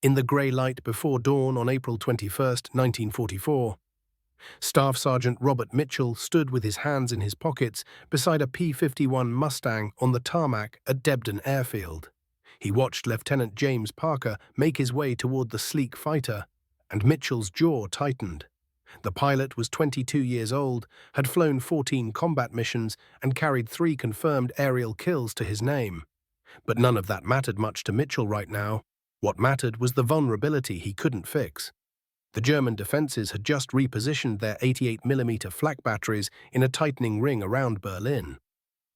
In the grey light before dawn on April 21, 1944, Staff Sergeant Robert Mitchell stood with his hands in his pockets beside a P-51 Mustang on the tarmac at Debden Airfield. He watched Lieutenant James Parker make his way toward the sleek fighter, and Mitchell's jaw tightened. The pilot was 22 years old, had flown 14 combat missions, and carried 3 confirmed aerial kills to his name. But none of that mattered much to Mitchell right now. What mattered was the vulnerability he couldn't fix. The German defenses had just repositioned their 88mm flak batteries in a tightening ring around Berlin.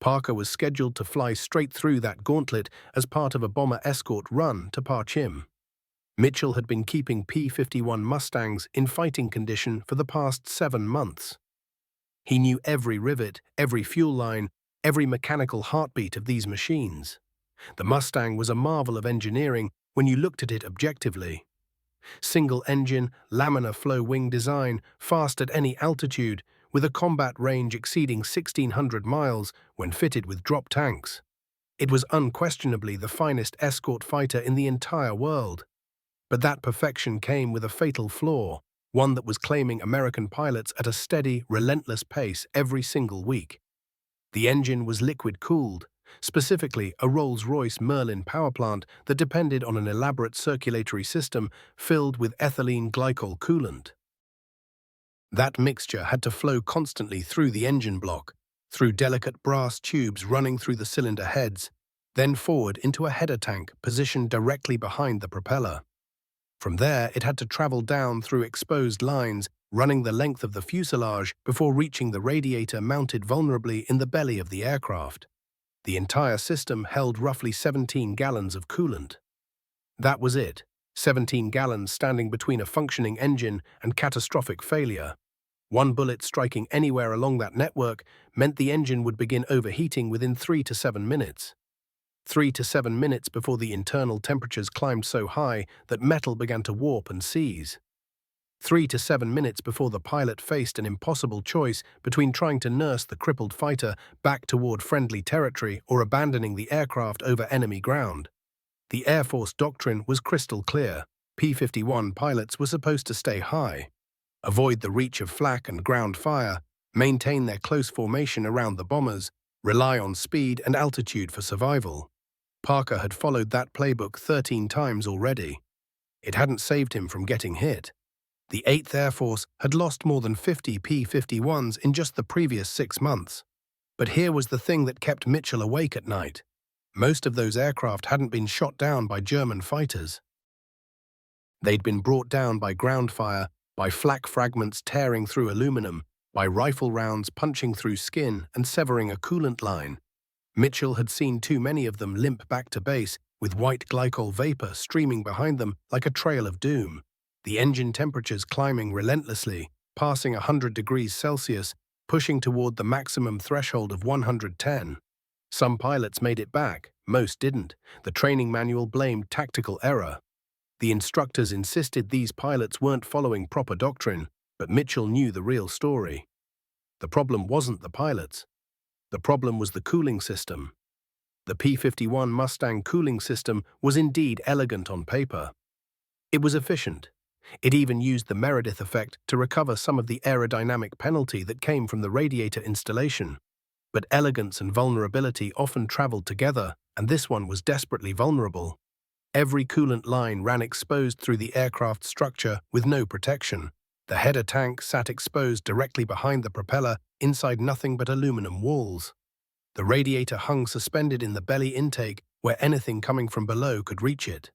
Parker was scheduled to fly straight through that gauntlet as part of a bomber escort run to Parchim. Mitchell had been keeping P-51 Mustangs in fighting condition for the past 7 months. He knew every rivet, every fuel line, every mechanical heartbeat of these machines. The Mustang was a marvel of engineering when you looked at it objectively. Single-engine, laminar flow wing design, fast at any altitude, with a combat range exceeding 1,600 miles when fitted with drop tanks. It was unquestionably the finest escort fighter in the entire world. But that perfection came with a fatal flaw, one that was claiming American pilots at a steady, relentless pace every single week. The engine was liquid-cooled, specifically a Rolls-Royce Merlin power plant that depended on an elaborate circulatory system filled with ethylene glycol coolant. That mixture had to flow constantly through the engine block, through delicate brass tubes running through the cylinder heads, then forward into a header tank positioned directly behind the propeller. From there, it had to travel down through exposed lines, running the length of the fuselage before reaching the radiator mounted vulnerably in the belly of the aircraft. The entire system held roughly 17 gallons of coolant. That was it, 17 gallons standing between a functioning engine and catastrophic failure. One bullet striking anywhere along that network meant the engine would begin overheating within 3 to 7 minutes. 3 to 7 minutes before the internal temperatures climbed so high that metal began to warp and seize. 3 to 7 minutes before the pilot faced an impossible choice between trying to nurse the crippled fighter back toward friendly territory or abandoning the aircraft over enemy ground. The Air Force doctrine was crystal clear. P-51 pilots were supposed to stay high, avoid the reach of flak and ground fire, maintain their close formation around the bombers, rely on speed and altitude for survival. Parker had followed that playbook 13 times already. It hadn't saved him from getting hit. The 8th Air Force had lost more than 50 P-51s in just the previous 6 months. But here was the thing that kept Mitchell awake at night. Most of those aircraft hadn't been shot down by German fighters. They'd been brought down by ground fire, by flak fragments tearing through aluminum, by rifle rounds punching through skin and severing a coolant line. Mitchell had seen too many of them limp back to base, with white glycol vapor streaming behind them like a trail of doom. The engine temperatures climbing relentlessly, passing 100 degrees Celsius, pushing toward the maximum threshold of 110. Some pilots made it back, most didn't. The training manual blamed tactical error. The instructors insisted these pilots weren't following proper doctrine, but Mitchell knew the real story. The problem wasn't the pilots. The problem was the cooling system. The P-51 Mustang cooling system was indeed elegant on paper. It was efficient. It even used the Meredith effect to recover some of the aerodynamic penalty that came from the radiator installation. But elegance and vulnerability often traveled together, and this one was desperately vulnerable. Every coolant line ran exposed through the aircraft structure with no protection. The header tank sat exposed directly behind the propeller, inside nothing but aluminum walls. The radiator hung suspended in the belly intake, where anything coming from below could reach it.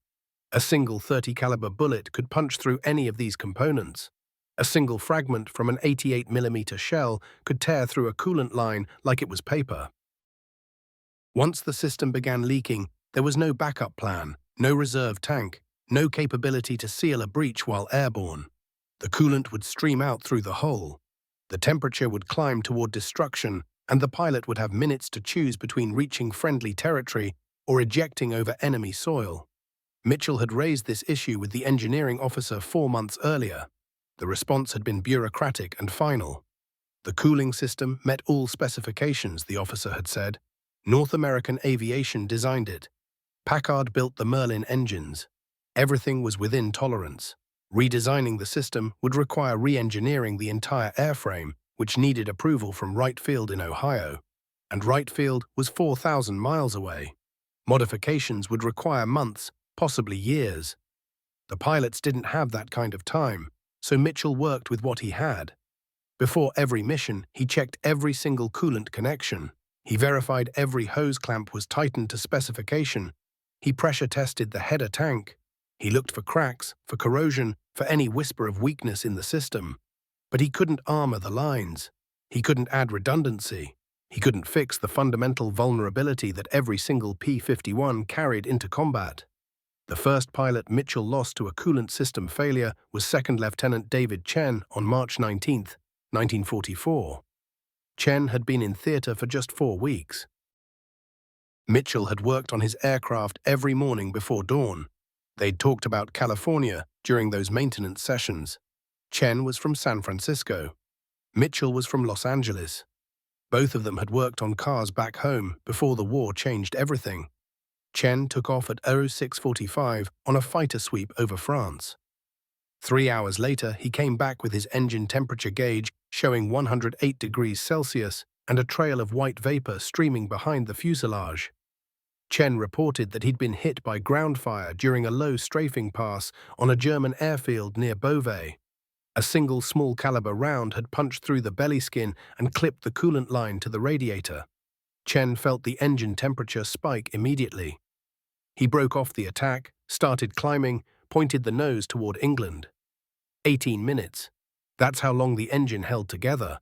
A single .30 caliber bullet could punch through any of these components. A single fragment from an 88mm shell could tear through a coolant line like it was paper. Once the system began leaking, there was no backup plan, no reserve tank, no capability to seal a breach while airborne. The coolant would stream out through the hole. The temperature would climb toward destruction, and the pilot would have minutes to choose between reaching friendly territory or ejecting over enemy soil. Mitchell had raised this issue with the engineering officer 4 months earlier. The response had been bureaucratic and final. The cooling system met all specifications, the officer had said. North American Aviation designed it. Packard built the Merlin engines. Everything was within tolerance. Redesigning the system would require re-engineering the entire airframe, which needed approval from Wright Field in Ohio. And Wright Field was 4,000 miles away. Modifications would require months, possibly years. The pilots didn't have that kind of time, so Mitchell worked with what he had. Before every mission, he checked every single coolant connection. He verified every hose clamp was tightened to specification. He pressure tested the header tank. He looked for cracks, for corrosion, for any whisper of weakness in the system. But he couldn't armor the lines. He couldn't add redundancy. He couldn't fix the fundamental vulnerability that every single P-51 carried into combat. The first pilot Mitchell lost to a coolant system failure was Second Lieutenant David Chen on March 19, 1944. Chen had been in theater for just 4 weeks. Mitchell had worked on his aircraft every morning before dawn. They'd talked about California during those maintenance sessions. Chen was from San Francisco. Mitchell was from Los Angeles. Both of them had worked on cars back home before the war changed everything. Chen took off at 06:45 on a fighter sweep over France. 3 hours later, he came back with his engine temperature gauge showing 108 degrees Celsius and a trail of white vapor streaming behind the fuselage. Chen reported that he'd been hit by ground fire during a low strafing pass on a German airfield near Beauvais. A single small-caliber round had punched through the belly skin and clipped the coolant line to the radiator. Chen felt the engine temperature spike immediately. He broke off the attack, started climbing, pointed the nose toward England. 18 minutes. That's how long the engine held together.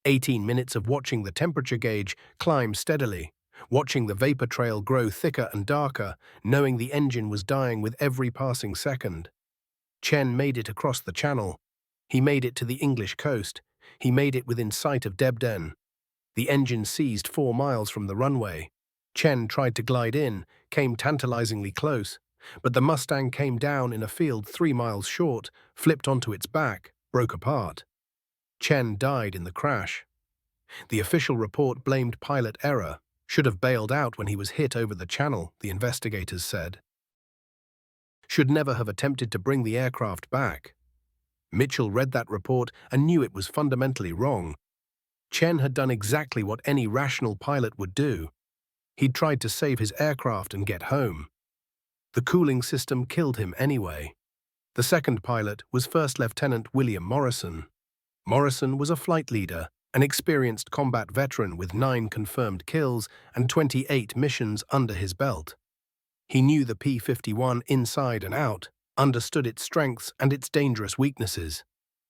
18 minutes of watching the temperature gauge climb steadily, watching the vapor trail grow thicker and darker, knowing the engine was dying with every passing second. Chen made it across the channel. He made it to the English coast. He made it within sight of Debden. The engine seized 4 miles from the runway. Chen tried to glide in, came tantalizingly close, but the Mustang came down in a field 3 miles short, flipped onto its back, broke apart. Chen died in the crash. The official report blamed pilot error, should have bailed out when he was hit over the channel, the investigators said. Should never have attempted to bring the aircraft back. Mitchell read that report and knew it was fundamentally wrong. Chen had done exactly what any rational pilot would do. He'd tried to save his aircraft and get home. The cooling system killed him anyway. The second pilot was First Lieutenant William Morrison. Morrison was a flight leader, an experienced combat veteran with 9 confirmed kills and 28 missions under his belt. He knew the P-51 inside and out, understood its strengths and its dangerous weaknesses.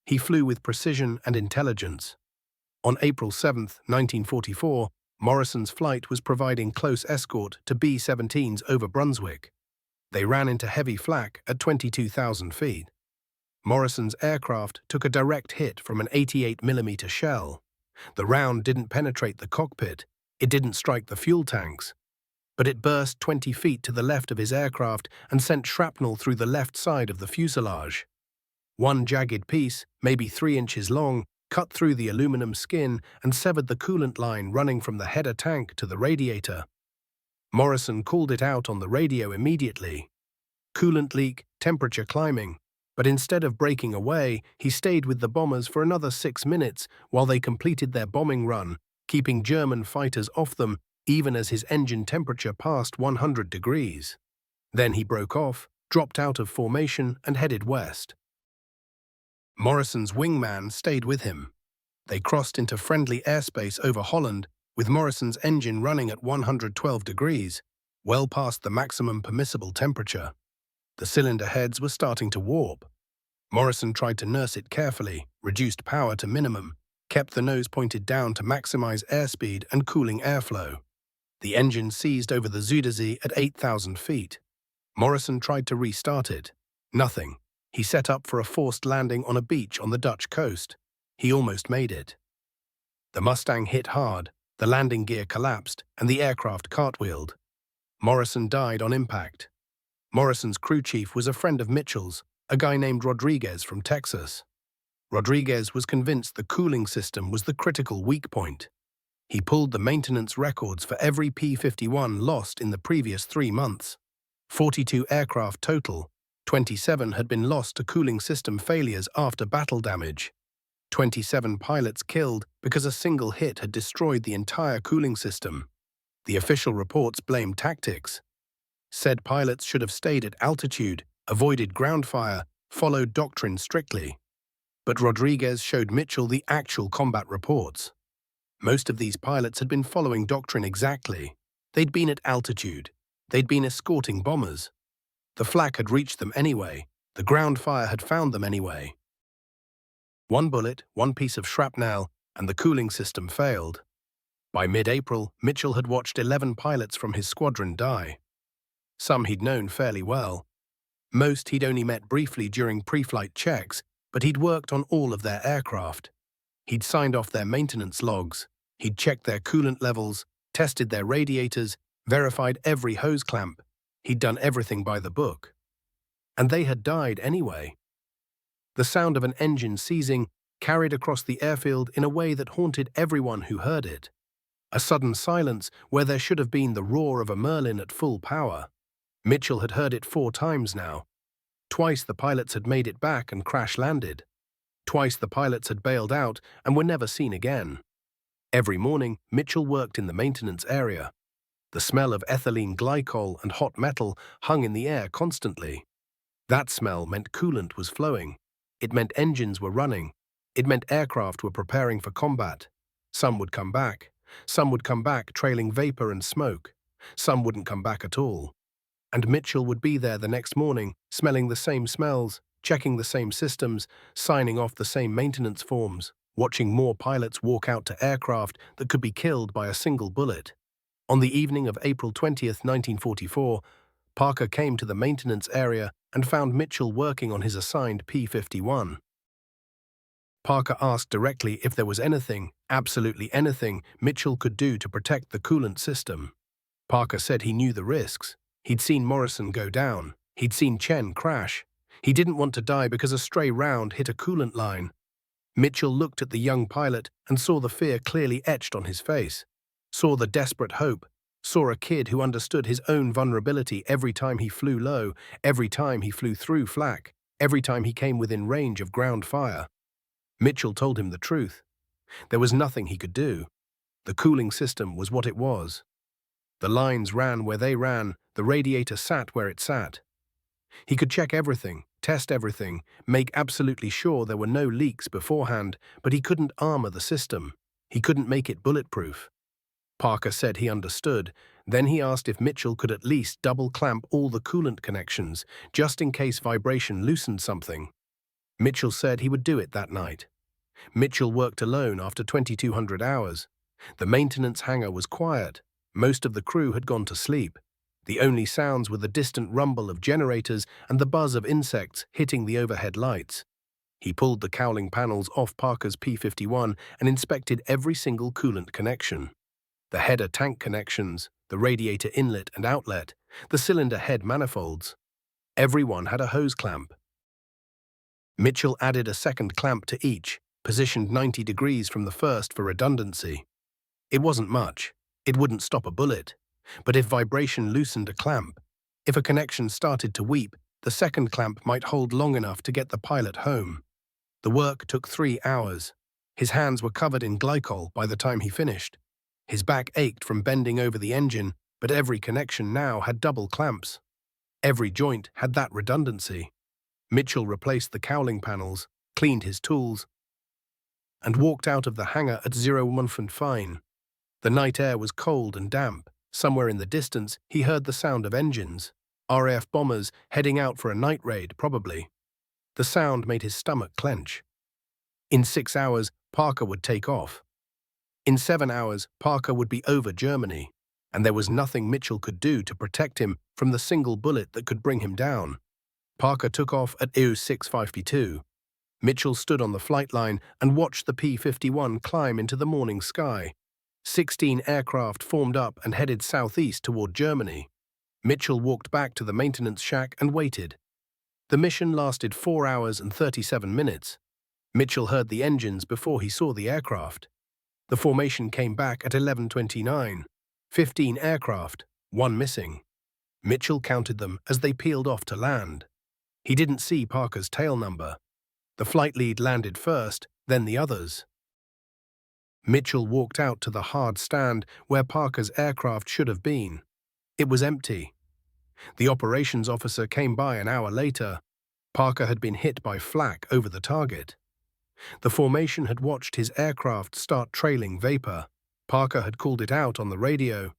He flew with precision and intelligence. On April 7, 1944, Morrison's flight was providing close escort to B-17s over Brunswick. They ran into heavy flak at 22,000 feet. Morrison's aircraft took a direct hit from an 88mm shell. The round didn't penetrate the cockpit, it didn't strike the fuel tanks, but it burst 20 feet to the left of his aircraft and sent shrapnel through the left side of the fuselage. One jagged piece, maybe 3 inches long, cut through the aluminum skin and severed the coolant line running from the header tank to the radiator. Morrison called it out on the radio immediately. Coolant leak, temperature climbing. But instead of breaking away, he stayed with the bombers for another 6 minutes while they completed their bombing run, keeping German fighters off them even as his engine temperature passed 100 degrees. Then he broke off, dropped out of formation and headed west. Morrison's wingman stayed with him. They crossed into friendly airspace over Holland, with Morrison's engine running at 112 degrees, well past the maximum permissible temperature. The cylinder heads were starting to warp. Morrison tried to nurse it carefully, reduced power to minimum, kept the nose pointed down to maximize airspeed and cooling airflow. The engine seized over the Zuiderzee at 8,000 feet. Morrison tried to restart it. Nothing. He set up for a forced landing on a beach on the Dutch coast. He almost made it. The Mustang hit hard, the landing gear collapsed, and the aircraft cartwheeled. Morrison died on impact. Morrison's crew chief was a friend of Mitchell's, a guy named Rodriguez from Texas. Rodriguez was convinced the cooling system was the critical weak point. He pulled the maintenance records for every P-51 lost in the previous 3 months. 42 aircraft total, 27 had been lost to cooling system failures after battle damage. 27 pilots killed because a single hit had destroyed the entire cooling system. The official reports blamed tactics. Said pilots should have stayed at altitude, avoided ground fire, followed doctrine strictly. But Rodriguez showed Mitchell the actual combat reports. Most of these pilots had been following doctrine exactly. They'd been at altitude. They'd been escorting bombers. The flak had reached them anyway. The ground fire had found them anyway. One bullet, one piece of shrapnel, and the cooling system failed. By mid-April, Mitchell had watched 11 pilots from his squadron die. Some he'd known fairly well. Most he'd only met briefly during pre-flight checks, but he'd worked on all of their aircraft. He'd signed off their maintenance logs. He'd checked their coolant levels, tested their radiators, verified every hose clamp. He'd done everything by the book. And they had died anyway. The sound of an engine seizing carried across the airfield in a way that haunted everyone who heard it. A sudden silence where there should have been the roar of a Merlin at full power. Mitchell had heard it 4 times now. Twice the pilots had made it back and crash-landed. Twice the pilots had bailed out and were never seen again. Every morning, Mitchell worked in the maintenance area. The smell of ethylene glycol and hot metal hung in the air constantly. That smell meant coolant was flowing. It meant engines were running. It meant aircraft were preparing for combat. Some would come back. Some would come back trailing vapor and smoke. Some wouldn't come back at all. And Mitchell would be there the next morning, smelling the same smells, checking the same systems, signing off the same maintenance forms, watching more pilots walk out to aircraft that could be killed by a single bullet. On the evening of April 20th, 1944, Parker came to the maintenance area and found Mitchell working on his assigned P-51. Parker asked directly if there was anything, absolutely anything, Mitchell could do to protect the coolant system. Parker said he knew the risks. He'd seen Morrison go down. He'd seen Chen crash. He didn't want to die because a stray round hit a coolant line. Mitchell looked at the young pilot and saw the fear clearly etched on his face. Saw the desperate hope. Saw a kid who understood his own vulnerability every time he flew low, every time he flew through flak, every time he came within range of ground fire. Mitchell told him the truth. There was nothing he could do. The cooling system was what it was. The lines ran where they ran, the radiator sat where it sat. He could check everything, test everything, make absolutely sure there were no leaks beforehand, but he couldn't armor the system. He couldn't make it bulletproof. Parker said he understood. Then he asked if Mitchell could at least double-clamp all the coolant connections, just in case vibration loosened something. Mitchell said he would do it that night. Mitchell worked alone after 2,200 hours. The maintenance hangar was quiet. Most of the crew had gone to sleep. The only sounds were the distant rumble of generators and the buzz of insects hitting the overhead lights. He pulled the cowling panels off Parker's P-51 and inspected every single coolant connection. The header tank connections, the radiator inlet and outlet, the cylinder head manifolds. Every one had a hose clamp. Mitchell added a second clamp to each, positioned 90 degrees from the first for redundancy. It wasn't much. It wouldn't stop a bullet. But if vibration loosened a clamp, if a connection started to weep, the second clamp might hold long enough to get the pilot home. The work took 3 hours. His hands were covered in glycol by the time he finished. His back ached from bending over the engine, but every connection now had double clamps. Every joint had that redundancy. Mitchell replaced the cowling panels, cleaned his tools, and walked out of the hangar at 01 fine. The night air was cold and damp. Somewhere in the distance, he heard the sound of engines. RAF bombers heading out for a night raid, probably. The sound made his stomach clench. In 6 hours, Parker would take off. In 7 hours, Parker would be over Germany, and there was nothing Mitchell could do to protect him from the single bullet that could bring him down. Parker took off at EU 652. Mitchell stood on the flight line and watched the P-51 climb into the morning sky. 16 aircraft formed up and headed southeast toward Germany. Mitchell walked back to the maintenance shack and waited. The mission lasted 4 hours and 37 minutes. Mitchell heard the engines before he saw the aircraft. The formation came back at 11:29. 15 aircraft, 1 missing. Mitchell counted them as they peeled off to land. He didn't see Parker's tail number. The flight lead landed first, then the others. Mitchell walked out to the hard stand where Parker's aircraft should have been. It was empty. The operations officer came by an hour later. Parker had been hit by flak over the target. The formation had watched his aircraft start trailing vapor. Parker had called it out on the radio.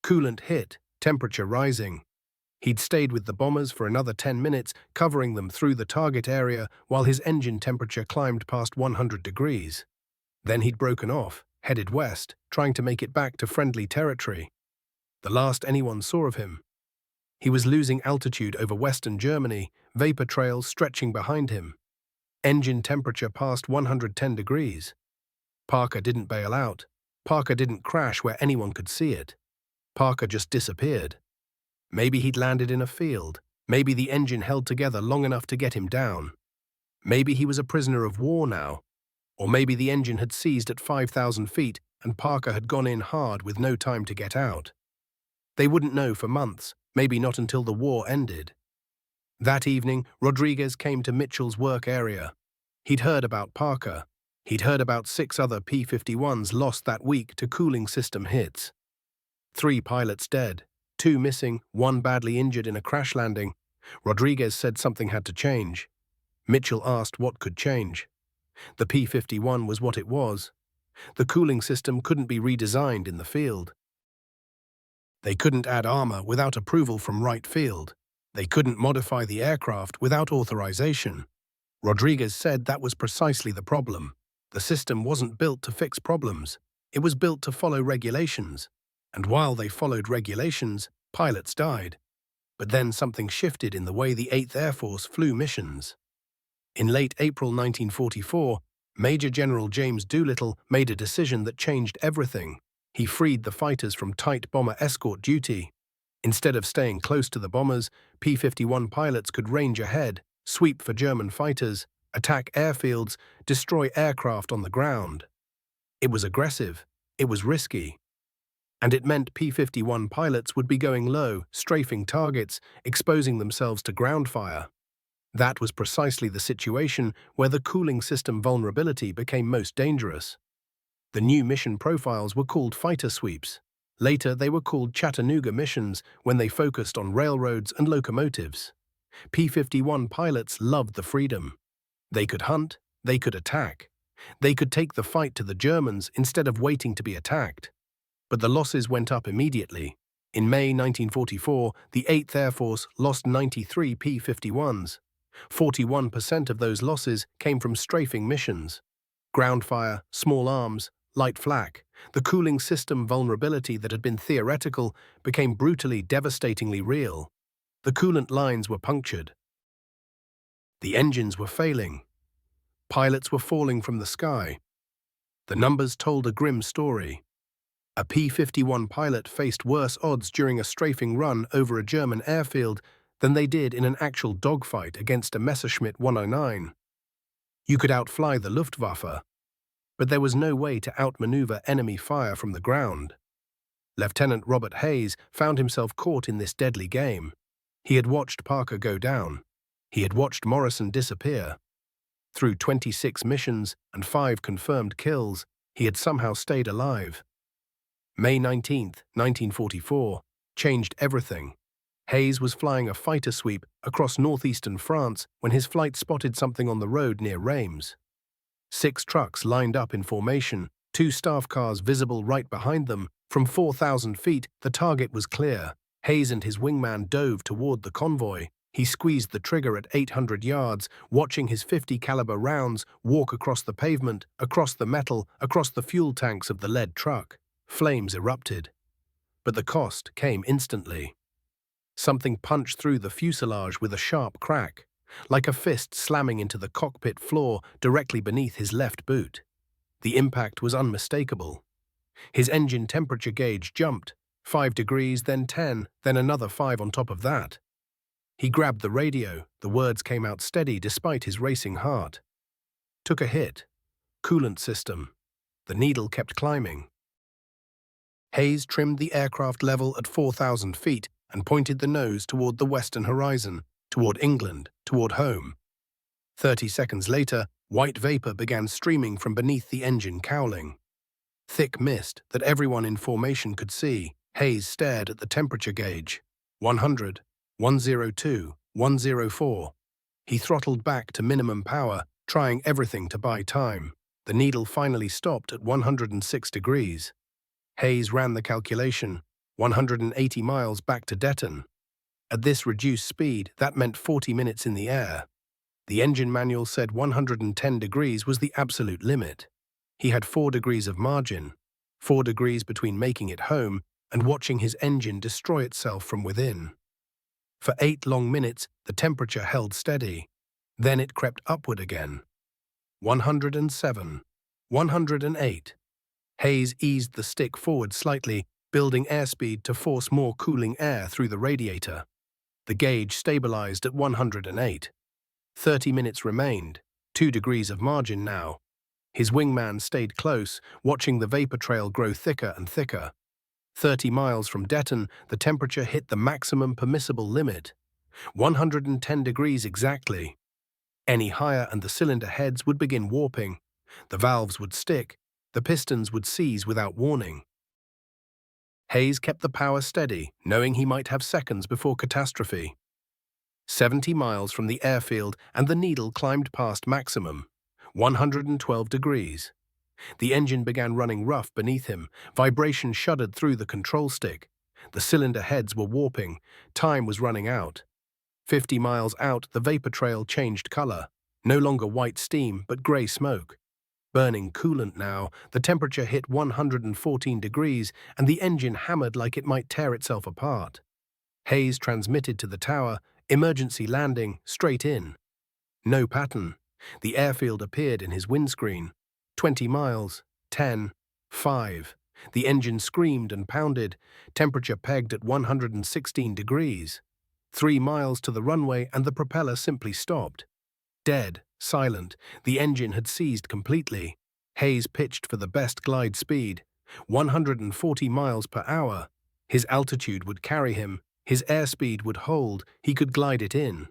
Coolant hit, temperature rising. He'd stayed with the bombers for another 10 minutes, covering them through the target area while his engine temperature climbed past 100 degrees. Then he'd broken off, headed west, trying to make it back to friendly territory. The last anyone saw of him. He was losing altitude over western Germany, vapor trails stretching behind him. Engine temperature past 110 degrees. Parker didn't bail out. Parker didn't crash where anyone could see it. Parker just disappeared. Maybe he'd landed in a field. Maybe the engine held together long enough to get him down. Maybe he was a prisoner of war now. Or maybe the engine had seized at 5,000 feet and Parker had gone in hard with no time to get out. They wouldn't know for months, maybe not until the war ended. That evening, Rodriguez came to Mitchell's work area. He'd heard about Parker. He'd heard about 6 other P-51s lost that week to cooling system hits. 3 pilots dead, 2 missing, 1 badly injured in a crash landing. Rodriguez said something had to change. Mitchell asked what could change. The P-51 was what it was. The cooling system couldn't be redesigned in the field. They couldn't add armor without approval from Wright Field. They couldn't modify the aircraft without authorization. Rodriguez said that was precisely the problem. The system wasn't built to fix problems. It was built to follow regulations. And while they followed regulations, pilots died. But then something shifted in the way the 8th Air Force flew missions. In late April 1944, Major General James Doolittle made a decision that changed everything. He freed the fighters from tight bomber escort duty. Instead of staying close to the bombers, P-51 pilots could range ahead, sweep for German fighters, attack airfields, destroy aircraft on the ground. It was aggressive. It was risky. And it meant P-51 pilots would be going low, strafing targets, exposing themselves to ground fire. That was precisely the situation where the cooling system vulnerability became most dangerous. The new mission profiles were called fighter sweeps. Later, they were called Chattanooga missions when they focused on railroads and locomotives. P-51 pilots loved the freedom. They could hunt, they could attack. They could take the fight to the Germans instead of waiting to be attacked. But the losses went up immediately. In May 1944, the 8th Air Force lost 93 P-51s. 41% of those losses came from strafing missions. Ground fire, small arms, light flak. The cooling system vulnerability that had been theoretical became brutally, devastatingly real. The coolant lines were punctured. The engines were failing. Pilots were falling from the sky. The numbers told a grim story. A P-51 pilot faced worse odds during a strafing run over a German airfield than they did in an actual dogfight against a Messerschmitt 109. You could outfly the Luftwaffe, but there was no way to outmaneuver enemy fire from the ground. Lieutenant Robert Hayes found himself caught in this deadly game. He had watched Parker go down. He had watched Morrison disappear. Through 26 missions and 5 confirmed kills, he had somehow stayed alive. May 19, 1944, changed everything. Hayes was flying a fighter sweep across northeastern France when his flight spotted something on the road near Reims. 6 trucks lined up in formation, 2 staff cars visible right behind them. From 4,000 feet, the target was clear. Hayes and his wingman dove toward the convoy. He squeezed the trigger at 800 yards, watching his .50 caliber rounds walk across the pavement, across the metal, across the fuel tanks of the lead truck. Flames erupted. But the cost came instantly. Something punched through the fuselage with a sharp crack, like a fist slamming into the cockpit floor directly beneath his left boot. The impact was unmistakable. His engine temperature gauge jumped, 5 degrees, then 10, then another 5 on top of that. He grabbed the radio. The words came out steady despite his racing heart. Took a hit. Coolant system. The needle kept climbing. Hayes trimmed the aircraft level at 4,000 feet and pointed the nose toward the western horizon. toward England, toward home. 30 seconds later, white vapor began streaming from beneath the engine cowling. Thick mist that everyone in formation could see. Hayes stared at the temperature gauge. 100, 102, 104. He throttled back to minimum power, trying everything to buy time. The needle finally stopped at 106 degrees. Hayes ran the calculation, 180 miles back to Detton. At this reduced speed, that meant 40 minutes in the air. The engine manual said 110 degrees was the absolute limit. He had 4 degrees of margin, 4 degrees between making it home and watching his engine destroy itself from within. For 8 long minutes, the temperature held steady. Then it crept upward again. 107, 108. Hayes eased the stick forward slightly, building airspeed to force more cooling air through the radiator. The gauge stabilized at 108. 30 minutes remained, 2 degrees of margin now. His wingman stayed close, watching the vapor trail grow thicker and thicker. 30 miles from Detton, the temperature hit the maximum permissible limit. 110 degrees exactly. Any higher and the cylinder heads would begin warping. The valves would stick. The pistons would seize without warning. Hayes kept the power steady, knowing he might have seconds before catastrophe. 70 miles from the airfield and the needle climbed past maximum. 112 degrees. The engine began running rough beneath him. Vibration shuddered through the control stick. The cylinder heads were warping. Time was running out. 50 miles out, the vapor trail changed color. No longer white steam, but gray smoke. Burning coolant now, the temperature hit 114 degrees, and the engine hammered like it might tear itself apart. Hayes transmitted to the tower, emergency landing, straight in. No pattern. The airfield appeared in his windscreen. 20 miles, 10, 5. The engine screamed and pounded, temperature pegged at 116 degrees. 3 miles to the runway and the propeller simply stopped. Dead, silent, the engine had seized completely. Hayes pitched for the best glide speed, 140 miles per hour. His altitude would carry him, his airspeed would hold, he could glide it in.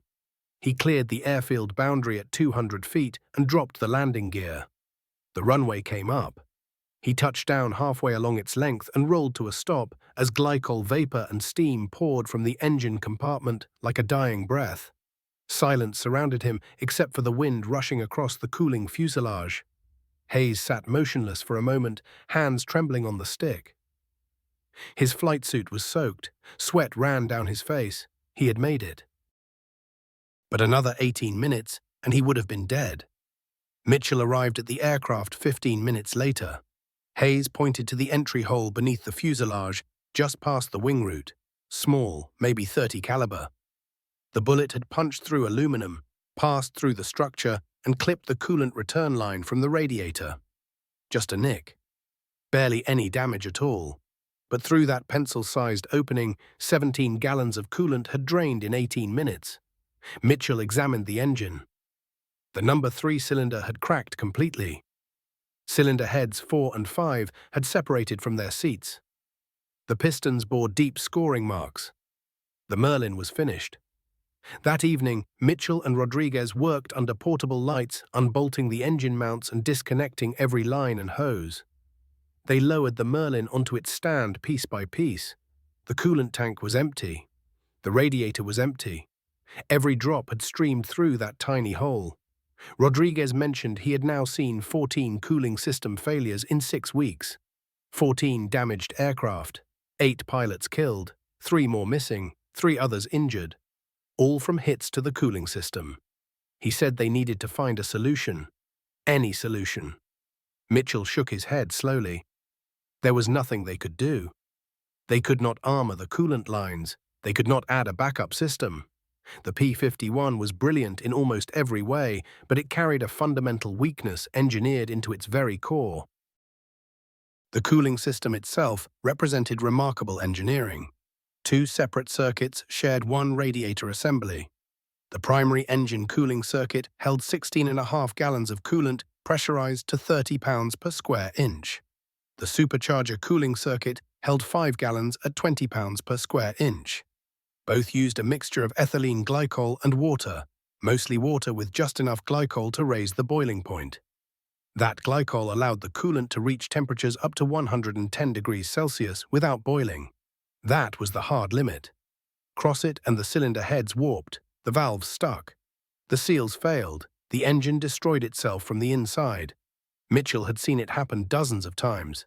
He cleared the airfield boundary at 200 feet and dropped the landing gear. The runway came up. He touched down halfway along its length and rolled to a stop as glycol vapor and steam poured from the engine compartment like a dying breath. Silence surrounded him except for the wind rushing across the cooling fuselage. Hayes sat motionless for a moment, hands trembling on the stick. His flight suit was soaked. Sweat ran down his face. He had made it. But another 18 minutes, and he would have been dead. Mitchell arrived at the aircraft 15 minutes later. Hayes pointed to the entry hole beneath the fuselage, just past the wing root. Small, maybe .30 caliber. The bullet had punched through aluminum, passed through the structure, and clipped the coolant return line from the radiator. Just a nick. Barely any damage at all. But through that pencil-sized opening, 17 gallons of coolant had drained in 18 minutes. Mitchell examined the engine. The number 3 cylinder had cracked completely. Cylinder heads 4 and 5 had separated from their seats. The pistons bore deep scoring marks. The Merlin was finished. That evening, Mitchell and Rodriguez worked under portable lights, unbolting the engine mounts and disconnecting every line and hose. They lowered the Merlin onto its stand piece by piece. The coolant tank was empty. The radiator was empty. Every drop had streamed through that tiny hole. Rodriguez mentioned he had now seen 14 cooling system failures in 6 weeks. 14 damaged aircraft, 8 pilots killed, 3 more missing, 3 others injured. All from hits to the cooling system. He said they needed to find a solution. Any solution. Mitchell shook his head slowly. There was nothing they could do. They could not armor the coolant lines. They could not add a backup system. The P-51 was brilliant in almost every way, but it carried a fundamental weakness engineered into its very core. The cooling system itself represented remarkable engineering. 2 separate circuits shared one radiator assembly. The primary engine cooling circuit held 16.5 gallons of coolant pressurized to 30 pounds per square inch. The supercharger cooling circuit held 5 gallons at 20 pounds per square inch. Both used a mixture of ethylene glycol and water, mostly water with just enough glycol to raise the boiling point. That glycol allowed the coolant to reach temperatures up to 110 degrees Celsius without boiling. That was the hard limit. Cross it and the cylinder heads warped, the valves stuck. The seals failed, the engine destroyed itself from the inside. Mitchell had seen it happen dozens of times.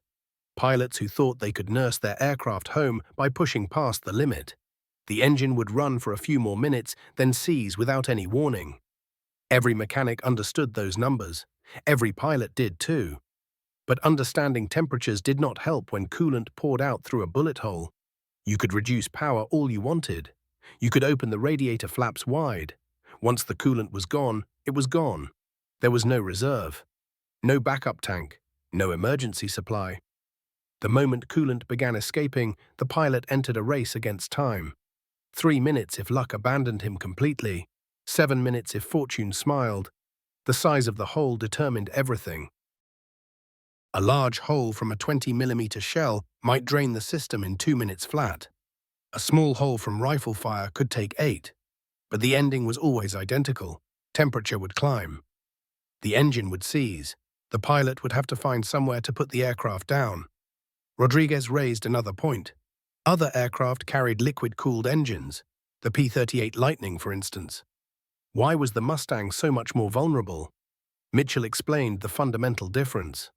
Pilots who thought they could nurse their aircraft home by pushing past the limit. The engine would run for a few more minutes, then seize without any warning. Every mechanic understood those numbers. Every pilot did too. But understanding temperatures did not help when coolant poured out through a bullet hole. You could reduce power all you wanted. You could open the radiator flaps wide. Once the coolant was gone, it was gone. There was no reserve. No backup tank. No emergency supply. The moment coolant began escaping, the pilot entered a race against time. 3 minutes if luck abandoned him completely. 7 minutes if fortune smiled. The size of the hole determined everything. A large hole from a 20mm shell might drain the system in 2 minutes flat. A small hole from rifle fire could take 8. But the ending was always identical. Temperature would climb. The engine would seize. The pilot would have to find somewhere to put the aircraft down. Rodriguez raised another point. Other aircraft carried liquid-cooled engines, the P-38 Lightning, for instance. Why was the Mustang so much more vulnerable? Mitchell explained the fundamental difference.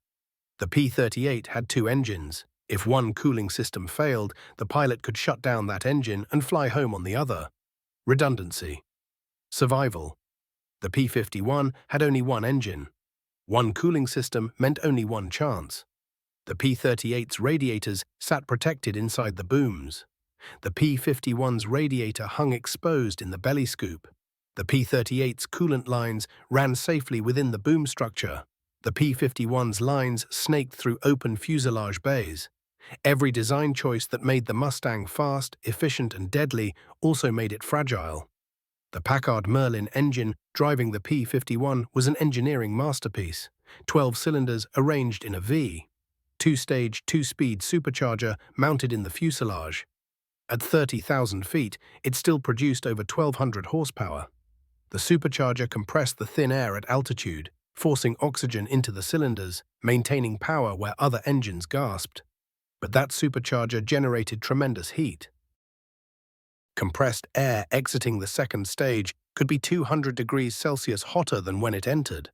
The P-38 had 2 engines. If one cooling system failed, the pilot could shut down that engine and fly home on the other. Redundancy. Survival. The P-51 had only 1 engine. One cooling system meant only one chance. The P-38's radiators sat protected inside the booms. The P-51's radiator hung exposed in the belly scoop. The P-38's coolant lines ran safely within the boom structure. The P-51's lines snaked through open fuselage bays. Every design choice that made the Mustang fast, efficient, and deadly also made it fragile. The Packard Merlin engine driving the P-51 was an engineering masterpiece. 12 cylinders arranged in a V. 2-stage, 2-speed supercharger mounted in the fuselage. At 30,000 feet, it still produced over 1,200 horsepower. The supercharger compressed the thin air at altitude, forcing oxygen into the cylinders, maintaining power where other engines gasped. But that supercharger generated tremendous heat. Compressed air exiting the second stage could be 200 degrees Celsius hotter than when it entered.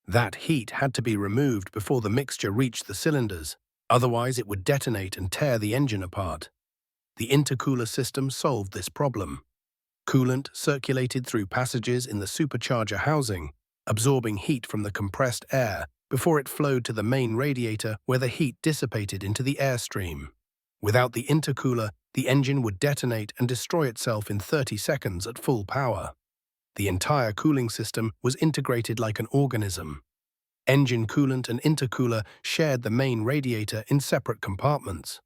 That heat had to be removed before the mixture reached the cylinders, otherwise it would detonate and tear the engine apart. The intercooler system solved this problem. Coolant circulated through passages in the supercharger housing, absorbing heat from the compressed air before it flowed to the main radiator where the heat dissipated into the airstream. Without the intercooler, the engine would detonate and destroy itself in 30 seconds at full power. The entire cooling system was integrated like an organism. Engine coolant and intercooler shared the main radiator in separate compartments.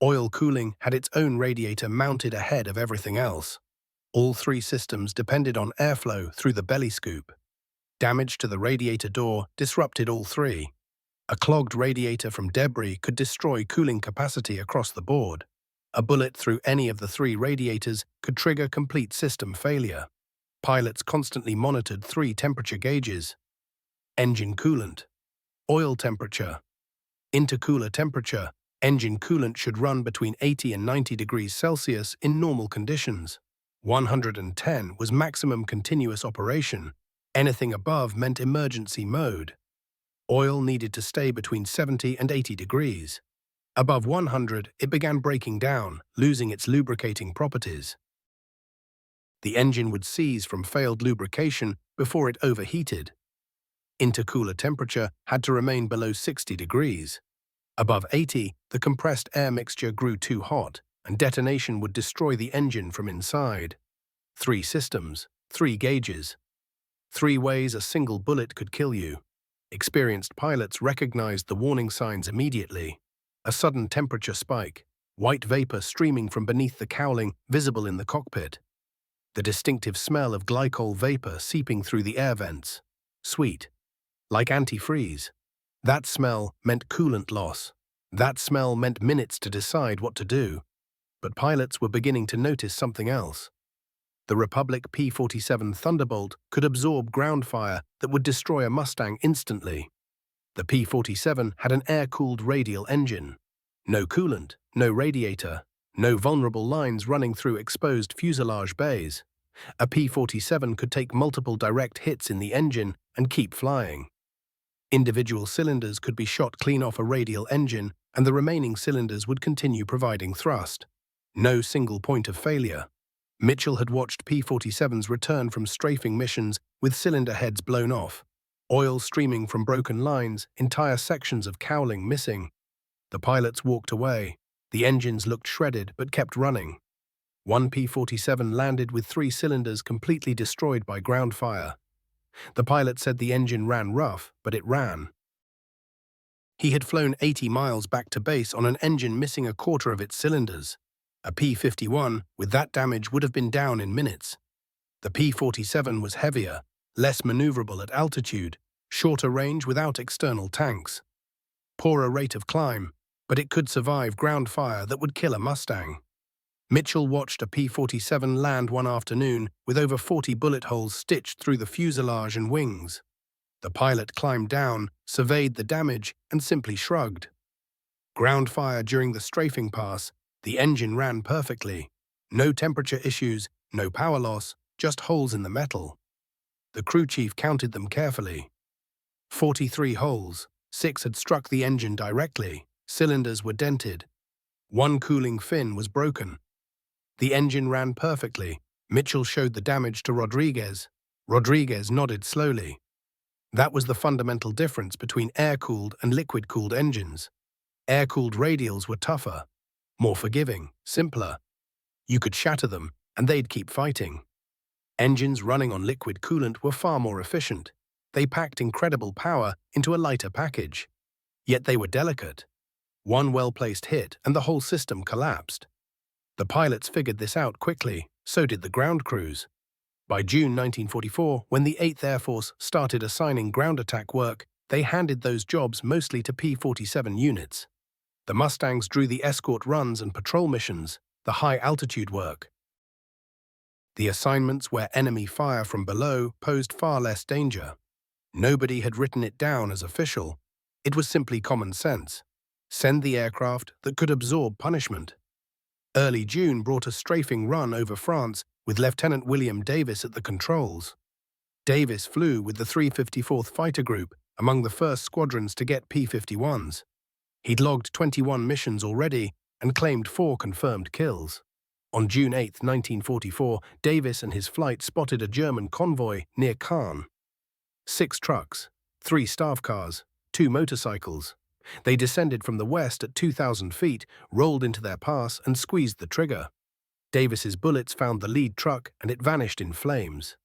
Oil cooling had its own radiator mounted ahead of everything else. All 3 systems depended on airflow through the belly scoop. Damage to the radiator door disrupted all 3. A clogged radiator from debris could destroy cooling capacity across the board. A bullet through any of the 3 radiators could trigger complete system failure. Pilots constantly monitored 3 temperature gauges: engine coolant, oil temperature, intercooler temperature. Engine coolant should run between 80 and 90 degrees Celsius in normal conditions. 110 was maximum continuous operation. Anything above meant emergency mode. Oil needed to stay between 70 and 80 degrees. Above 100, it began breaking down, losing its lubricating properties. The engine would seize from failed lubrication before it overheated. Intercooler temperature had to remain below 60 degrees. Above 80, the compressed air mixture grew too hot, and detonation would destroy the engine from inside. 3 systems, 3 gauges. 3 ways a single bullet could kill you. Experienced pilots recognized the warning signs immediately. A sudden temperature spike, white vapor streaming from beneath the cowling visible in the cockpit. The distinctive smell of glycol vapor seeping through the air vents. Sweet. Like antifreeze. That smell meant coolant loss. That smell meant minutes to decide what to do. But pilots were beginning to notice something else. The Republic P-47 Thunderbolt could absorb ground fire that would destroy a Mustang instantly. The P-47 had an air-cooled radial engine. No coolant, no radiator, no vulnerable lines running through exposed fuselage bays. A P-47 could take multiple direct hits in the engine and keep flying. Individual cylinders could be shot clean off a radial engine, and the remaining cylinders would continue providing thrust. No single point of failure. Mitchell had watched P-47s return from strafing missions with cylinder heads blown off, oil streaming from broken lines, entire sections of cowling missing. The pilots walked away. The engines looked shredded but kept running. One P-47 landed with 3 cylinders completely destroyed by ground fire. The pilot said the engine ran rough, but it ran. He had flown 80 miles back to base on an engine missing a quarter of its cylinders. A P-51 with that damage would have been down in minutes. The P-47 was heavier, less maneuverable at altitude, shorter range without external tanks. Poorer rate of climb, but it could survive ground fire that would kill a Mustang. Mitchell watched a P-47 land one afternoon with over 40 bullet holes stitched through the fuselage and wings. The pilot climbed down, surveyed the damage, and simply shrugged. Ground fire during the strafing pass, the engine ran perfectly. No temperature issues, no power loss, just holes in the metal. The crew chief counted them carefully. 43 holes, 6 had struck the engine directly, cylinders were dented. 1 cooling fin was broken. The engine ran perfectly. Mitchell showed the damage to Rodriguez. Rodriguez nodded slowly. That was the fundamental difference between air-cooled and liquid-cooled engines. Air-cooled radials were tougher, more forgiving, simpler. You could shatter them, and they'd keep fighting. Engines running on liquid coolant were far more efficient. They packed incredible power into a lighter package. Yet they were delicate. One well-placed hit, and the whole system collapsed. The pilots figured this out quickly, so did the ground crews. By June 1944, when the 8th Air Force started assigning ground attack work, they handed those jobs mostly to P-47 units. The Mustangs drew the escort runs and patrol missions, the high-altitude work. The assignments where enemy fire from below posed far less danger. Nobody had written it down as official. It was simply common sense. Send the aircraft that could absorb punishment. Early June brought a strafing run over France with Lieutenant William Davis at the controls. Davis flew with the 354th Fighter Group, among the first squadrons to get P-51s. He'd logged 21 missions already and claimed 4 confirmed kills. On June 8, 1944, Davis and his flight spotted a German convoy near Caen. 6 trucks, 3 staff cars, 2 motorcycles. They descended from the west at 2,000 feet, rolled into their pass, and squeezed the trigger. Davis's bullets found the lead truck, and it vanished in flames.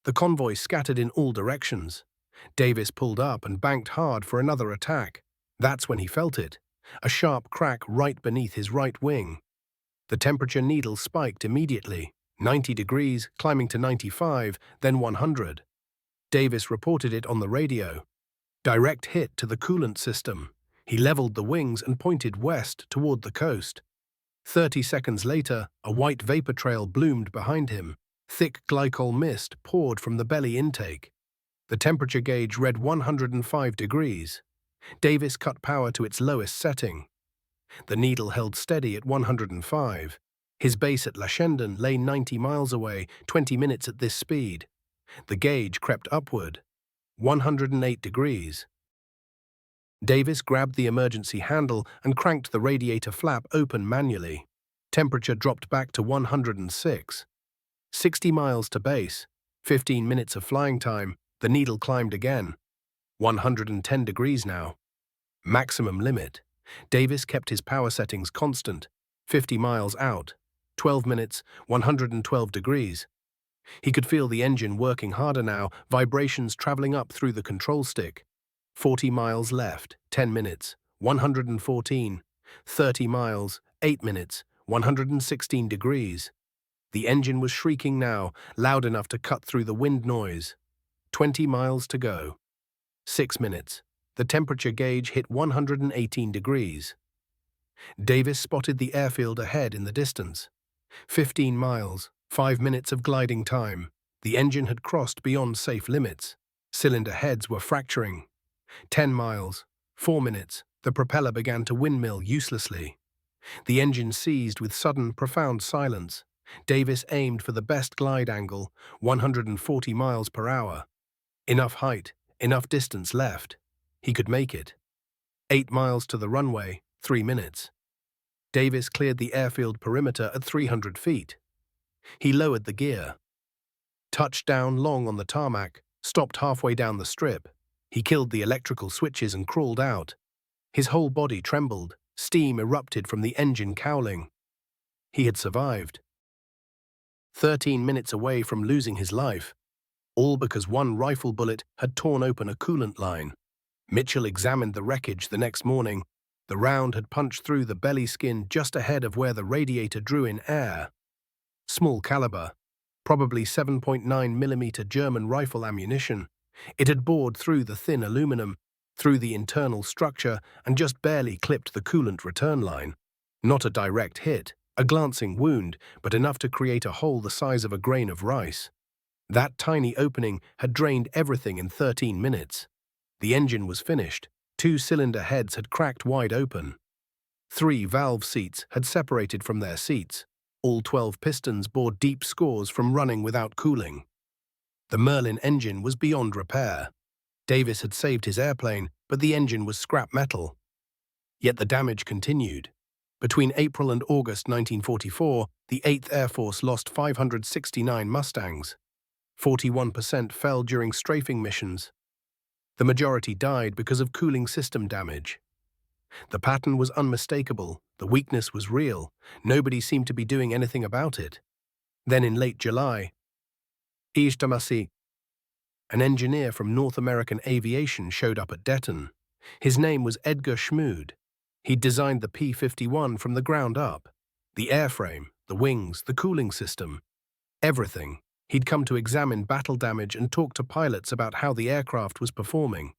The convoy scattered in all directions. Davis pulled up and banked hard for another attack. That's when he felt it, a sharp crack right beneath his right wing. The temperature needle spiked immediately, 90 degrees, climbing to 95, then 100. Davis reported it on the radio. Direct hit to the coolant system. He leveled the wings and pointed west toward the coast. 30 seconds later, a white vapor trail bloomed behind him. Thick glycol mist poured from the belly intake. The temperature gauge read 105 degrees. Davis cut power to its lowest setting. The needle held steady at 105. His base at La Chendon lay 90 miles away, 20 minutes at this speed. The gauge crept upward. 108 degrees. Davis grabbed the emergency handle and cranked the radiator flap open manually. Temperature dropped back to 106. 60 miles to base. 15 minutes of flying time. The needle climbed again. 110 degrees now. Maximum limit. Davis kept his power settings constant. 50 miles out. 12 minutes, 112 degrees. He could feel the engine working harder now, vibrations traveling up through the control stick. 40 miles left, 10 minutes, 114. 30 miles, 8 minutes, 116 degrees. The engine was shrieking now, loud enough to cut through the wind noise. 20 miles to go. 6 minutes. The temperature gauge hit 118 degrees. Davis spotted the airfield ahead in the distance. 15 miles, 5 minutes of gliding time. The engine had crossed beyond safe limits. Cylinder heads were fracturing. 10 miles, 4 minutes, the propeller began to windmill uselessly. The engine seized with sudden, profound silence. Davis aimed for the best glide angle, 140 miles per hour. Enough height, enough distance left. He could make it. 8 miles to the runway, 3 minutes. Davis cleared the airfield perimeter at 300 feet. He lowered the gear. Touched down long on the tarmac, stopped halfway down the strip. He killed the electrical switches and crawled out. His whole body trembled. Steam erupted from the engine cowling. He had survived. 13 minutes away from losing his life, all because one rifle bullet had torn open a coolant line. Mitchell examined the wreckage the next morning. The round had punched through the belly skin just ahead of where the radiator drew in air. Small caliber, probably 7.9mm German rifle ammunition. It had bored through the thin aluminum, through the internal structure, and just barely clipped the coolant return line. Not a direct hit, a glancing wound, but enough to create a hole the size of a grain of rice. That tiny opening had drained everything in 13 minutes. The engine was finished. 2 cylinder heads had cracked wide open. 3 valve seats had separated from their seats. All 12 pistons bore deep scores from running without cooling. The Merlin engine was beyond repair. Davis had saved his airplane, but the engine was scrap metal. Yet the damage continued. Between April and August 1944, the 8th Air Force lost 569 Mustangs. 41% fell during strafing missions. The majority died because of cooling system damage. The pattern was unmistakable, the weakness was real, nobody seemed to be doing anything about it. Then in late July, an engineer from North American Aviation showed up at Detton. His name was Edgar Schmood. He'd designed the P-51 from the ground up. The airframe, the wings, the cooling system. Everything. He'd come to examine battle damage and talk to pilots about how the aircraft was performing.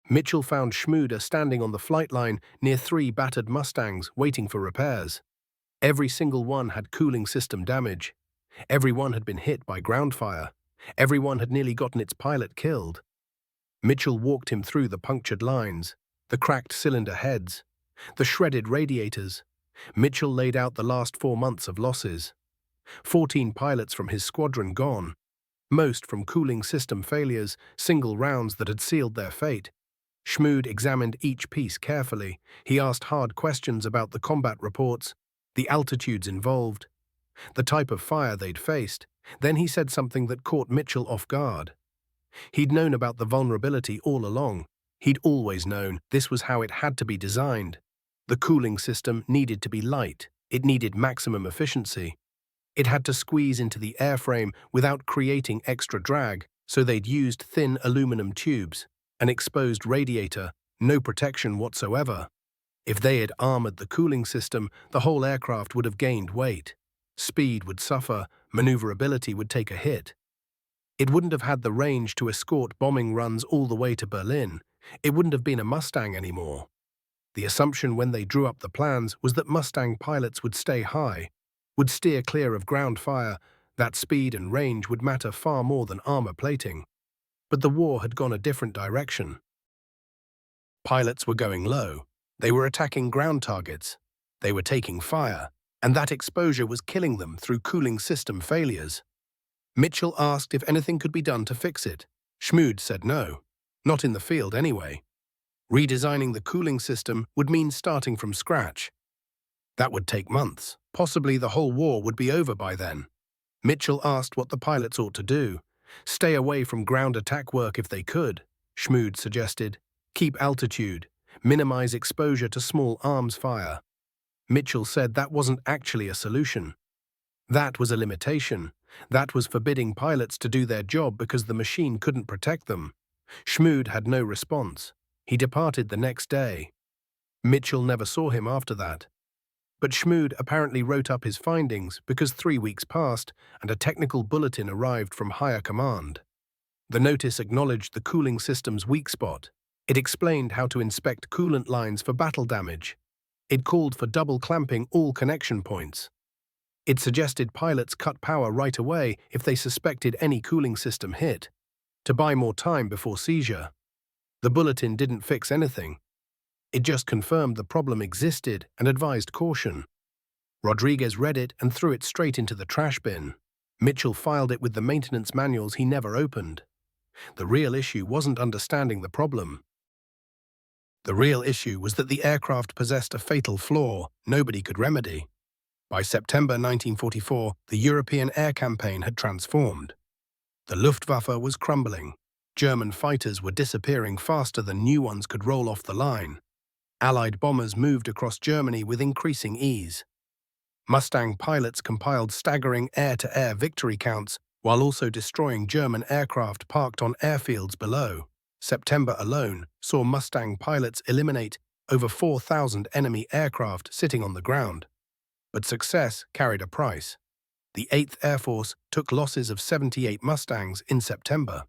Mitchell found Schmood standing on the flight line near 3 battered Mustangs waiting for repairs. Every single one had cooling system damage. Every one had been hit by ground fire. Every one had nearly gotten its pilot killed. Mitchell walked him through the punctured lines, the cracked cylinder heads, the shredded radiators. Mitchell laid out the last 4 months of losses. 14 pilots from his squadron gone, most from cooling system failures, single rounds that had sealed their fate. Schmood examined each piece carefully. He asked hard questions about the combat reports, the altitudes involved, the type of fire they'd faced. Then he said something that caught Mitchell off guard. He'd known about the vulnerability all along. He'd always known this was how it had to be designed. The cooling system needed to be light. It needed maximum efficiency. It had to squeeze into the airframe without creating extra drag, so they'd used thin aluminum tubes, an exposed radiator, no protection whatsoever. If they had armored the cooling system, the whole aircraft would have gained weight. Speed would suffer, maneuverability would take a hit. It wouldn't have had the range to escort bombing runs all the way to Berlin. It wouldn't have been a Mustang anymore. The assumption when they drew up the plans was that Mustang pilots would stay high, would steer clear of ground fire, that speed and range would matter far more than armor plating. But the war had gone a different direction. Pilots were going low. They were attacking ground targets. They were taking fire, and that exposure was killing them through cooling system failures. Mitchell asked if anything could be done to fix it. Schmood said no. Not in the field anyway. Redesigning the cooling system would mean starting from scratch. That would take months. Possibly the whole war would be over by then. Mitchell asked what the pilots ought to do. Stay away from ground attack work if they could, Schmood suggested. Keep altitude. Minimize exposure to small arms fire. Mitchell said that wasn't actually a solution. That was a limitation. That was forbidding pilots to do their job because the machine couldn't protect them. Schmood had no response. He departed the next day. Mitchell never saw him after that. But Schmood apparently wrote up his findings because 3 weeks passed and a technical bulletin arrived from higher command. The notice acknowledged the cooling system's weak spot. It explained how to inspect coolant lines for battle damage. It called for double clamping all connection points. It suggested pilots cut power right away if they suspected any cooling system hit, to buy more time before seizure. The bulletin didn't fix anything. It just confirmed the problem existed and advised caution. Rodriguez read it and threw it straight into the trash bin. Mitchell filed it with the maintenance manuals he never opened. The real issue wasn't understanding the problem. The real issue was that the aircraft possessed a fatal flaw nobody could remedy. By September 1944, the European air campaign had transformed. The Luftwaffe was crumbling. German fighters were disappearing faster than new ones could roll off the line. Allied bombers moved across Germany with increasing ease. Mustang pilots compiled staggering air-to-air victory counts while also destroying German aircraft parked on airfields below. September alone saw Mustang pilots eliminate over 4,000 enemy aircraft sitting on the ground. But success carried a price. The 8th Air Force took losses of 78 Mustangs in September.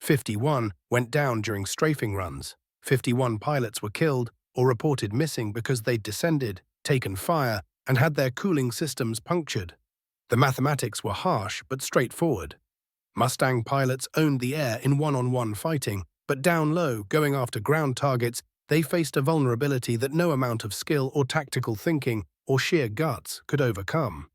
51 went down during strafing runs. 51 pilots were killed or reported missing because they'd descended, taken fire, and had their cooling systems punctured. The mathematics were harsh but straightforward. Mustang pilots owned the air in one-on-one fighting, but down low, going after ground targets, they faced a vulnerability that no amount of skill or tactical thinking or sheer guts could overcome.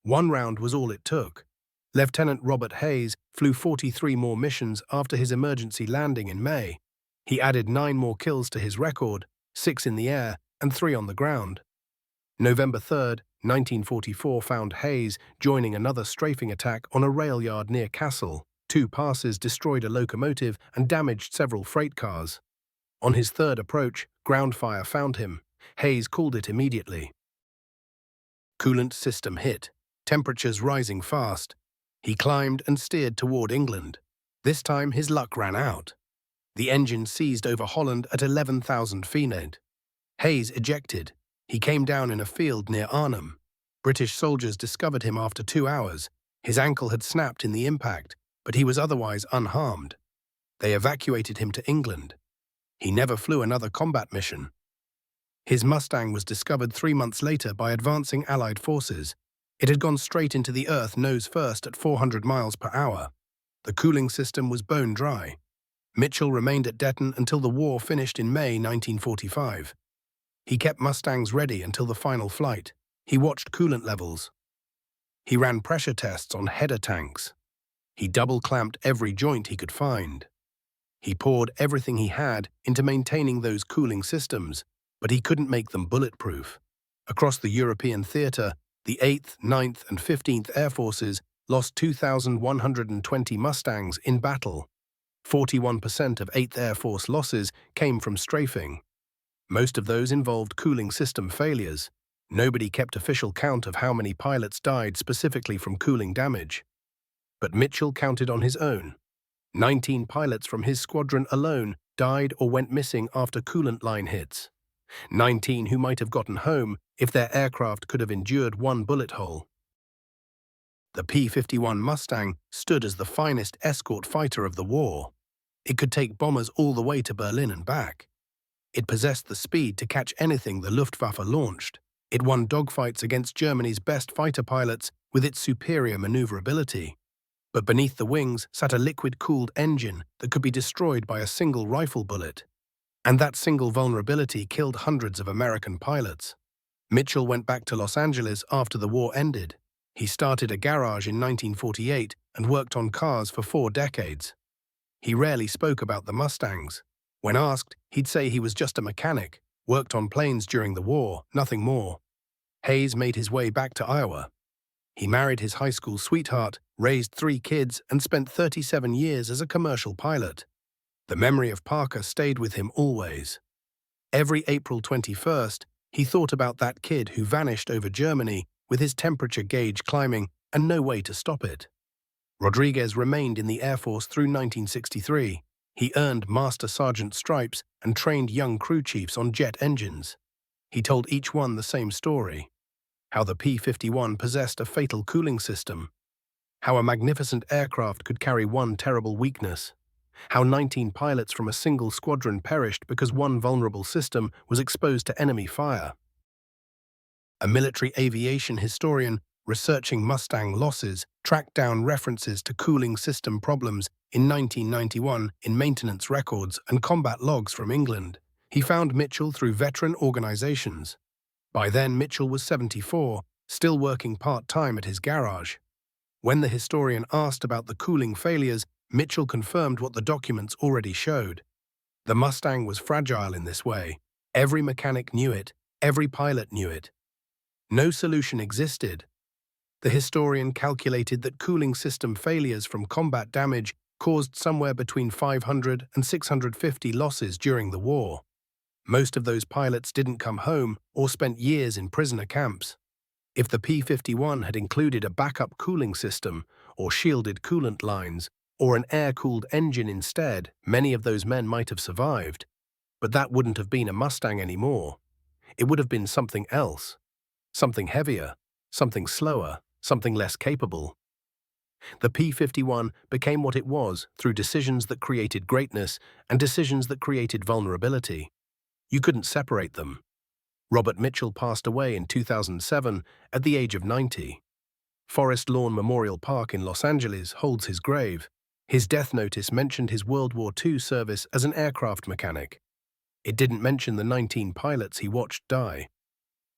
One round was all it took. Lieutenant Robert Hayes flew 43 more missions after his emergency landing in May. He added 9 more kills to his record, 6 in the air and 3 on the ground. November 3, 1944 found Hayes joining another strafing attack on a rail yard near Kassel. 2 passes destroyed a locomotive and damaged several freight cars. On his third approach, ground fire found him. Hayes called it immediately. Coolant system hit, temperatures rising fast. He climbed and steered toward England. This time his luck ran out. The engine seized over Holland at 11,000 feet. Hayes ejected. He came down in a field near Arnhem. British soldiers discovered him after 2 hours. His ankle had snapped in the impact, but he was otherwise unharmed. They evacuated him to England. He never flew another combat mission. His Mustang was discovered 3 months later by advancing Allied forces. It had gone straight into the earth nose first at 400 miles per hour. The cooling system was bone dry. Mitchell remained at Detton until the war finished in May 1945. He kept Mustangs ready until the final flight. He watched coolant levels. He ran pressure tests on header tanks. He double-clamped every joint he could find. He poured everything he had into maintaining those cooling systems, but he couldn't make them bulletproof. Across the European theater, the 8th, 9th, and 15th Air Forces lost 2,120 Mustangs in battle. 41% of 8th Air Force losses came from strafing. Most of those involved cooling system failures. Nobody kept official count of how many pilots died specifically from cooling damage. But Mitchell counted on his own. 19 pilots from his squadron alone died or went missing after coolant line hits. 19 who might have gotten home if their aircraft could have endured one bullet hole. The P-51 Mustang stood as the finest escort fighter of the war. It could take bombers all the way to Berlin and back. It possessed the speed to catch anything the Luftwaffe launched. It won dogfights against Germany's best fighter pilots with its superior maneuverability. But beneath the wings sat a liquid-cooled engine that could be destroyed by a single rifle bullet. And that single vulnerability killed hundreds of American pilots. Mitchell went back to Los Angeles after the war ended. He started a garage in 1948 and worked on cars for 4 decades. He rarely spoke about the Mustangs. When asked, he'd say he was just a mechanic, worked on planes during the war, nothing more. Hayes made his way back to Iowa. He married his high school sweetheart, raised 3 kids, and spent 37 years as a commercial pilot. The memory of Parker stayed with him always. Every April 21st, he thought about that kid who vanished over Germany with his temperature gauge climbing and no way to stop it. Rodriguez remained in the Air Force through 1963. He earned Master Sergeant stripes and trained young crew chiefs on jet engines. He told each one the same story: how the P-51 possessed a fatal cooling system, how a magnificent aircraft could carry one terrible weakness, how 19 pilots from a single squadron perished because one vulnerable system was exposed to enemy fire. A military aviation historian researching Mustang losses tracked down references to cooling system problems in 1991 in maintenance records and combat logs from England. He found Mitchell through veteran organizations. By then, Mitchell was 74, still working part-time at his garage. When the historian asked about the cooling failures, Mitchell confirmed what the documents already showed. The Mustang was fragile in this way. Every mechanic knew it, every pilot knew it. No solution existed. The historian calculated that cooling system failures from combat damage caused somewhere between 500 and 650 losses during the war. Most of those pilots didn't come home or spent years in prisoner camps. If the P-51 had included a backup cooling system, or shielded coolant lines, or an air-cooled engine instead, many of those men might have survived. But that wouldn't have been a Mustang anymore. It would have been something else. Something heavier, something slower, something less capable. The P-51 became what it was through decisions that created greatness and decisions that created vulnerability. You couldn't separate them. Robert Mitchell passed away in 2007 at the age of 90. Forest Lawn Memorial Park in Los Angeles holds his grave. His death notice mentioned his World War II service as an aircraft mechanic. It didn't mention the 19 pilots he watched die.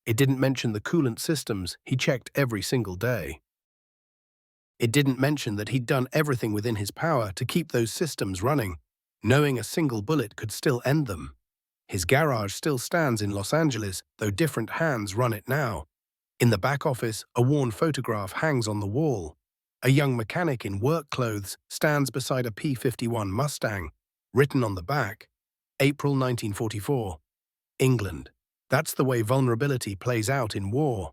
It didn't mention the coolant systems he checked every single day. It didn't mention that he'd done everything within his power to keep those systems running, knowing a single bullet could still end them. His garage still stands in Los Angeles, though different hands run it now. In the back office, a worn photograph hangs on the wall. A young mechanic in work clothes stands beside a P-51 Mustang, written on the back, April 1944, England. That's the way vulnerability plays out in war.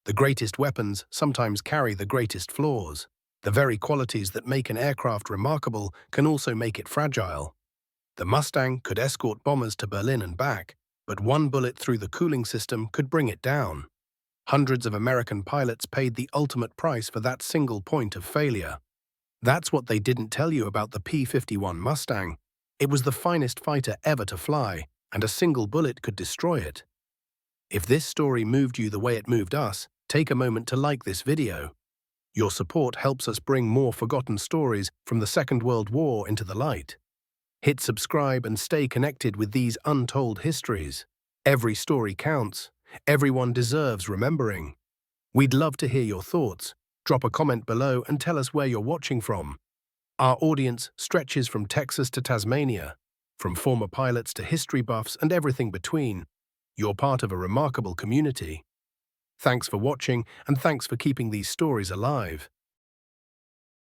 The greatest weapons sometimes carry the greatest flaws. The very qualities that make an aircraft remarkable can also make it fragile. The Mustang could escort bombers to Berlin and back, but one bullet through the cooling system could bring it down. Hundreds of American pilots paid the ultimate price for that single point of failure. That's what they didn't tell you about the P-51 Mustang. It was the finest fighter ever to fly, and a single bullet could destroy it. If this story moved you the way it moved us, take a moment to like this video. Your support helps us bring more forgotten stories from the Second World War into the light. Hit subscribe and stay connected with these untold histories. Every story counts. Everyone deserves remembering. We'd love to hear your thoughts. Drop a comment below and tell us where you're watching from. Our audience stretches from Texas to Tasmania, from former pilots to history buffs and everything between. You're part of a remarkable community. Thanks for watching, and thanks for keeping these stories alive.